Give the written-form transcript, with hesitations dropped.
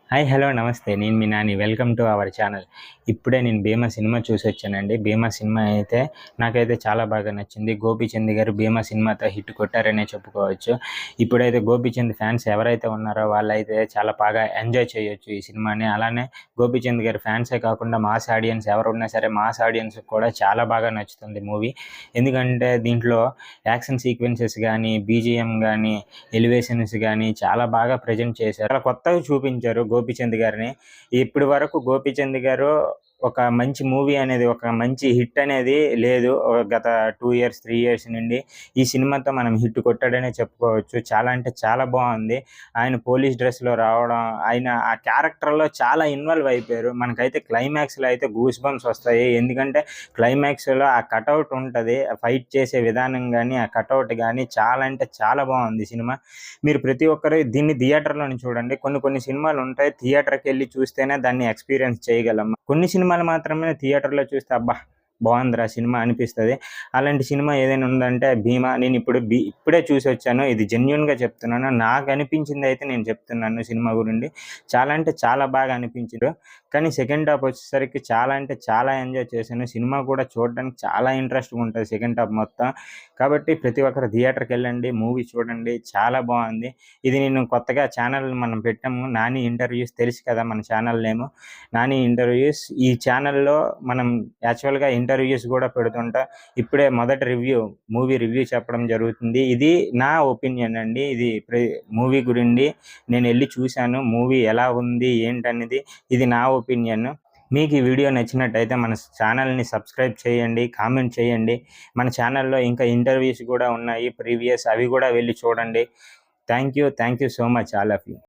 Hi hello నమస్తే. నేను మీ Nani. Welcome to our channel. ఇప్పుడే నేను 'భీమా' సినిమా చూసొచ్చానండి. 'భీమా' సినిమా అయితే నాకైతే చాలా బాగా నచ్చింది. గోపీచంద్ గారు 'భీమా' సినిమాతో హిట్ కొట్టారనే చెప్పుకోవచ్చు. ఇప్పుడైతే గోపీచంద్ ఫ్యాన్స్ ఎవరైతే ఉన్నారో వాళ్ళైతే చాలా బాగా ఎంజాయ్ చేయొచ్చు ఈ సినిమాని. అలానే గోపీచంద్ గారి ఫ్యాన్సే కాకుండా మాస్ ఆడియన్స్ ఎవరున్నా సరే మాస్ ఆడియన్స్‌కి కూడా చాలా బాగా నచ్చుతుంది మూవీ. ఎందుకంటే దీంట్లో యాక్షన్ సీక్వెన్సెస్ గానీ, బీజీఎం గానీ, ఎలివేషన్స్ గానీ చాలా బాగా ప్రెజెంట్ చేశారు. చాలా కొత్తగా చూపించారు గోపీచంద్ గారిని. ఇప్పటి వరకు గోపీచంద్ గారు ఒక మంచి మూవీ అనేది, ఒక మంచి హిట్ అనేది లేదు. గత 2 ఇయర్స్, 3 ఇయర్స్ నుండి ఈ సినిమాతో మనం హిట్ కొట్టాడనే చెప్పుకోవచ్చు. చాలా అంటే చాలా బాగుంది. ఆయన పోలీస్ డ్రెస్‌లో రావడం, ఆయన ఆ క్యారెక్టర్‌లో చాలా ఇన్వాల్వ్ అయిపోయారు. మనకైతే క్లైమాక్స్‌లో అయితే గూస్ బంప్స్ వస్తాయి. ఎందుకంటే క్లైమాక్స్‌లో ఆ కటౌట్ ఉంటది. ఫైట్ చేసే విధానం గానీ, ఆ కటౌట్ గానీ చాలా అంటే చాలా బాగుంది సినిమా. మీరు ప్రతి ఒక్కరు దీన్ని థియేటర్‌లోనే చూడండి. కొన్ని కొన్ని సినిమాలు ఉంటాయి థియేటర్‌కెళ్ళి చూస్తేనే దాన్ని ఎక్స్‌పీరియన్స్ చేయగలం. కొన్ని సినిమాలు మాత్రమే థియేటర్‌లో చూస్తే అబ్బా! బావుందిరా సినిమా అనిపిస్తది. అలాంటి సినిమా ఏదైనా ఉందంటే 'భీమా'. ఇప్పుడే చూసొచ్చాను. ఇది జెన్యూన్‌గా చెప్తున్నాను. నాకనిపించిందయితే నేను చెప్తున్నాను సినిమా గురించి. చాలా అంటే చాలా బాగా అనిపించింది. కానీ సెకండ్ హాఫ్ వచ్చేసరికి చాలా అంటే చాలా ఎంజాయ్ చేశాను. సినిమా కూడా చూడడానికి చాలా ఇంట్రెస్ట్‌గా ఉంటది సెకండ్ హాఫ్ మొత్తం. కాబట్టి ప్రతి ఒక్కరు థియేటర్‌కెళ్ళండి. మూవీ చూడండి. చాలా బావుంది. ఇది నేను కొత్తగా ఛానల్ మనం పెట్టాము. 'నాని ఇంటర్వ్యూస్' తెలుసు కదా మన ఛానల్ నేము. 'నాని ఇంటర్వ్యూస్'. ఈ ఛానల్‌లో మనం యాక్చువల్‌గా ఇంటర్వ్యూస్ గూడా పెడుతుంటా. ఇప్పుడే మొదటి మూవీ రివ్యూ చెప్పడం జరుగుతుంది. ఇది నా ఒపీనియన్ అండి. ఇది మూవీ గురించి నేనెళ్లి చూశాను. మూవీ ఎలా ఉంది ఏంటనేది ఇది నా ఒపీనియన్. మీకు ఈ వీడియో నచ్చినట్టయితే మన ఛానల్‌ని సబ్స్క్రైబ్ చేయండి, కామెంట్ చేయండి. మన ఛానల్‌లో ఇంకా ఇంటర్వ్యూస్ గూడా ఉన్నాయి ప్రీవియస్, అవి గూడా వెళ్లి చూడండి. Thank you so much all of you.